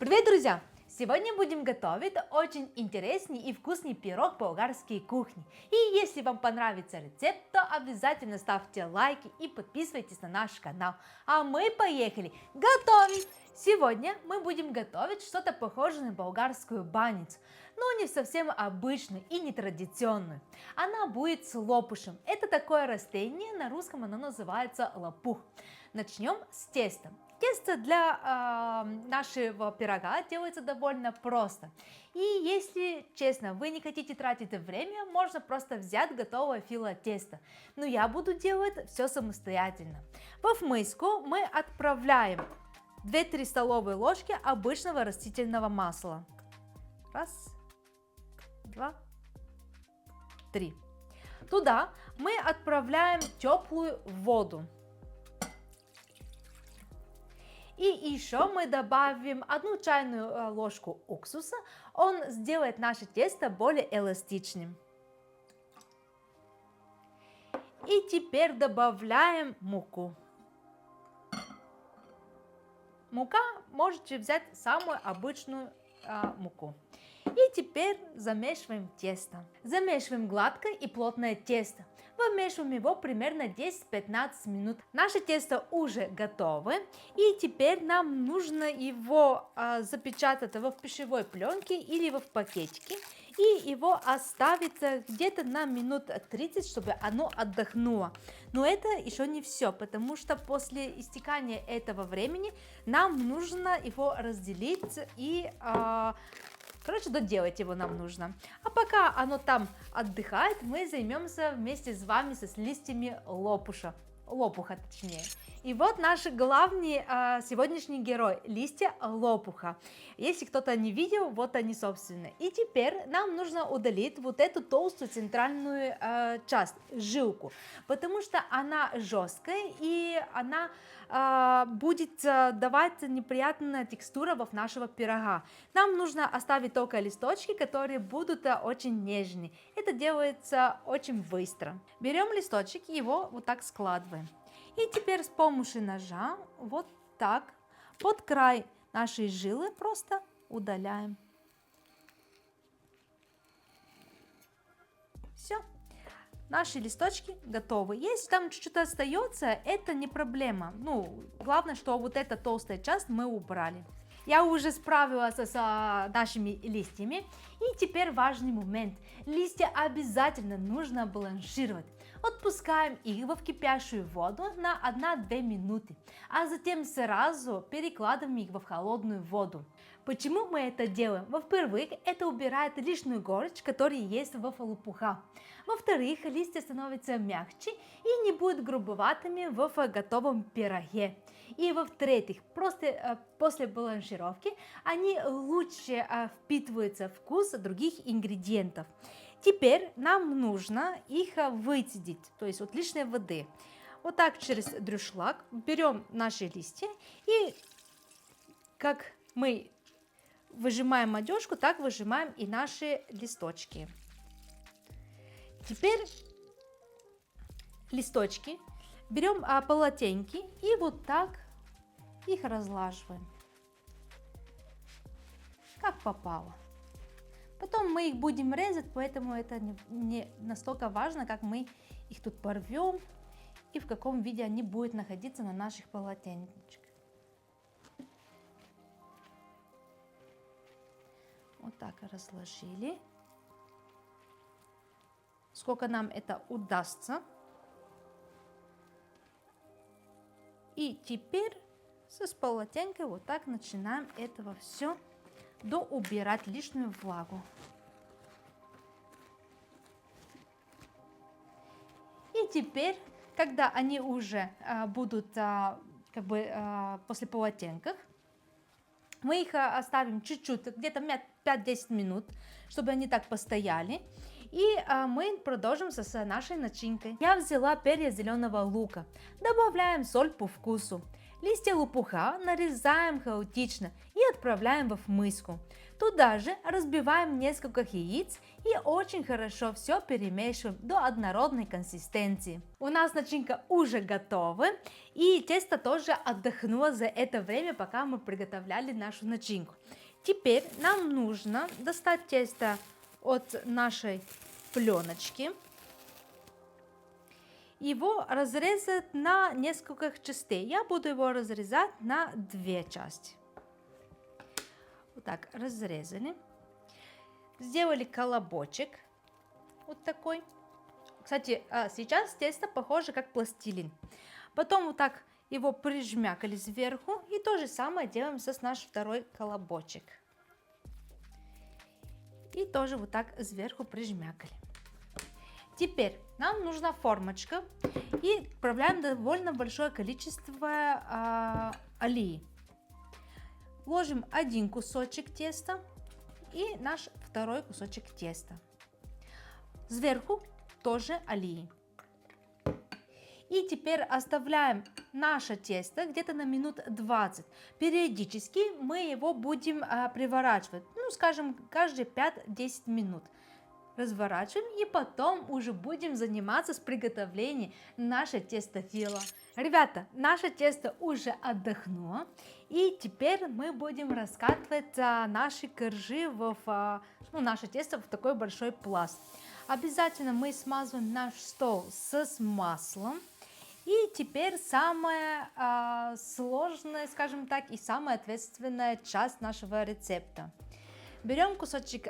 Привет, друзья! Сегодня будем готовить очень интересный и вкусный пирог болгарской кухни. И если вам понравится рецепт, то обязательно ставьте лайки и подписывайтесь на наш канал. А мы поехали готовить! Сегодня мы будем готовить что-то похожее на болгарскую баницу, но не совсем обычную и нетрадиционную. Она будет с лопушем. Это такое растение, на русском оно называется лопух. Начнем с теста. Тесто для нашего пирога делается довольно просто. И если честно, вы не хотите тратить время, можно просто взять готовое фило теста. Но я буду делать все самостоятельно. В миску мы отправляем 2-3 столовые ложки обычного растительного масла. Раз, два, три. Туда мы отправляем теплую воду. И еще мы добавим 1 чайную ложку уксуса, он сделает наше тесто более эластичным. И теперь добавляем муку. Мука можете взять самую обычную муку. И теперь замешиваем тесто. Замешиваем гладкое и плотное тесто. Вымешиваем его примерно 10-15 минут. Наше тесто уже готово. И теперь нам нужно его запечатать в пищевой пленке или в пакетике. И его оставить где-то на минут 30, чтобы оно отдохнуло. Но это еще не все, потому что после истекания этого времени нам нужно его разделить и доделать его нам нужно. А пока оно там отдыхает, мы займемся вместе с вами с листьями лопуха точнее. И вот наш главный сегодняшний герой – листья лопуха. Если кто-то не видел, вот они собственно. И теперь нам нужно удалить вот эту толстую центральную часть, жилку, потому что она жесткая и она будет давать неприятную текстуру в нашего пирога. Нам нужно оставить только листочки, которые будут очень нежные. Это делается очень быстро. Берем листочек и его вот так складываем. И теперь с помощью ножа вот так под край нашей жилы просто удаляем. Все. Наши листочки готовы. Если там чуть-чуть остается, это не проблема. Главное, что вот эта толстая часть мы убрали. Я уже справилась с нашими листьями. И теперь важный момент. Листья обязательно нужно бланшировать. Отпускаем их в кипящую воду на 1-2 минуты, а затем сразу перекладываем их в холодную воду. Почему мы это делаем? Во-первых, это убирает лишнюю горечь, которая есть в лопуха. Во-вторых, листья становятся мягче и не будут грубоватыми в готовом пироге. И в-третьих, просто после бланшировки они лучше впитываются в вкус других ингредиентов. Теперь нам нужно их выцедить, то есть от лишней воды. Вот так через дуршлаг берем наши листья и как мы выжимаем одежку, так выжимаем и наши листочки. Теперь листочки берем полотенки и вот так их разлаживаем, как попало. Потом мы их будем резать, поэтому это не настолько важно, как мы их тут порвем и в каком виде они будут находиться на наших полотенчиках. Вот так разложили. Сколько нам это удастся. И теперь с полотенкой вот так начинаем этого все доубирать лишнюю влагу. И теперь, когда они уже будут после полотенков, мы их оставим чуть-чуть, где-то 5-10 минут, чтобы они так постояли. И мы продолжим с нашей начинкой. Я взяла перья зеленого лука. Добавляем соль по вкусу. Листья лопуха нарезаем хаотично и отправляем в миску. Туда же разбиваем несколько яиц и очень хорошо все перемешиваем до однородной консистенции. У нас начинка уже готова, и тесто тоже отдохнуло за это время, пока мы приготовляли нашу начинку. Теперь нам нужно достать тесто от нашей пленочки, его разрезать на несколько частей. Я буду его разрезать на 2 части. Вот так разрезали. Сделали колобочек. Вот такой. Кстати, сейчас тесто похоже как пластилин. Потом вот так его прижмякали сверху. И то же самое делаем с наш второй колобочек. И тоже вот так сверху прижмякали. Теперь нам нужна формочка, и отправляем довольно большое количество олии. Ложим один кусочек теста и наш второй кусочек теста. Сверху тоже олии. И теперь оставляем наше тесто где-то на минут 20. Периодически мы его будем приворачивать, ну скажем, каждые 5-10 минут. Разворачиваем и потом уже будем заниматься с приготовлением нашего тестофила. Ребята, наше тесто уже отдохнуло, и теперь мы будем раскатывать наши коржи наше тесто в такой большой пласт. Обязательно мы смазываем наш стол с маслом. И теперь самая сложная, скажем так, и самая ответственная часть нашего рецепта. Берем кусочек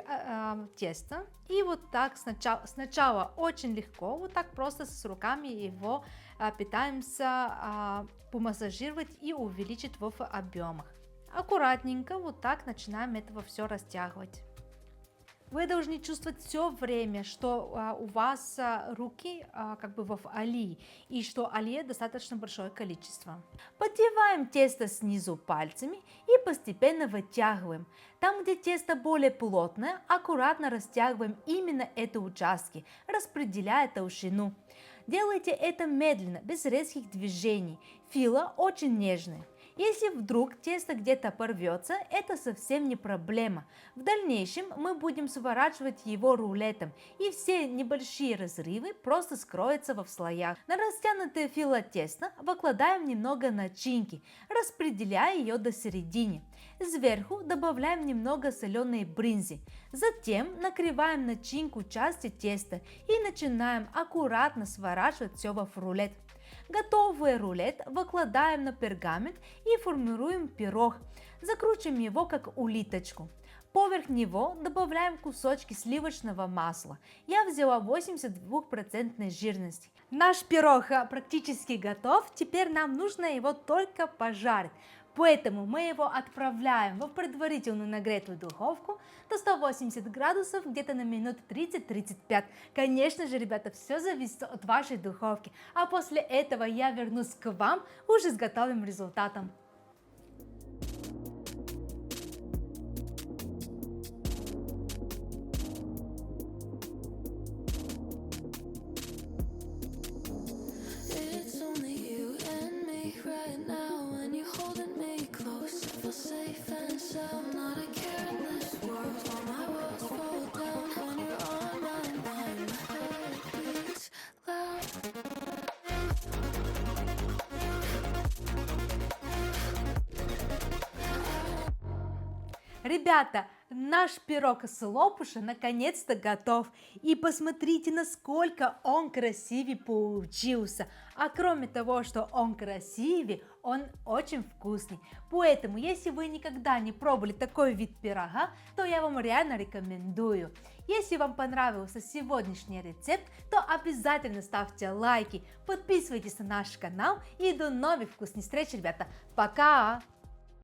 теста и вот так сначала очень легко, вот так просто с руками его пытаемся помассажировать и увеличить в объемах. Аккуратненько вот так начинаем этого все растягивать. Вы должны чувствовать все время, что у вас руки как бы в олии, и что олии достаточно большое количество. Поддеваем тесто снизу пальцами и постепенно вытягиваем. Там, где тесто более плотное, аккуратно растягиваем именно эти участки, распределяя толщину. Делайте это медленно, без резких движений. Фило очень нежное. Если вдруг тесто где-то порвется, это совсем не проблема. В дальнейшем мы будем сворачивать его рулетом, и все небольшие разрывы просто скроются в слоях. На растянутое фило теста выкладываем немного начинки, распределяя ее до середины. Сверху добавляем немного соленой брынзы. Затем накрываем начинку части теста и начинаем аккуратно сворачивать все в рулет. Готовый рулет выкладываем на пергамент и формируем пирог. Закручиваем его как улиточку. Поверх него добавляем кусочки сливочного масла. Я взяла 82% жирности. Наш пирог практически готов, теперь нам нужно его только пожарить. Поэтому мы его отправляем в предварительно нагретую духовку до 180 градусов где-то на минут 30-35. Конечно же, ребята, все зависит от вашей духовки. А после этого я вернусь к вам уже с готовым результатом. Ребята, наш пирог с лопуша наконец-то готов. И посмотрите, насколько он красивый получился. А кроме того, что он красивый, он очень вкусный. Поэтому, если вы никогда не пробовали такой вид пирога, то я вам реально рекомендую. Если вам понравился сегодняшний рецепт, то обязательно ставьте лайки, подписывайтесь на наш канал и до новых вкусных встреч, ребята. Пока!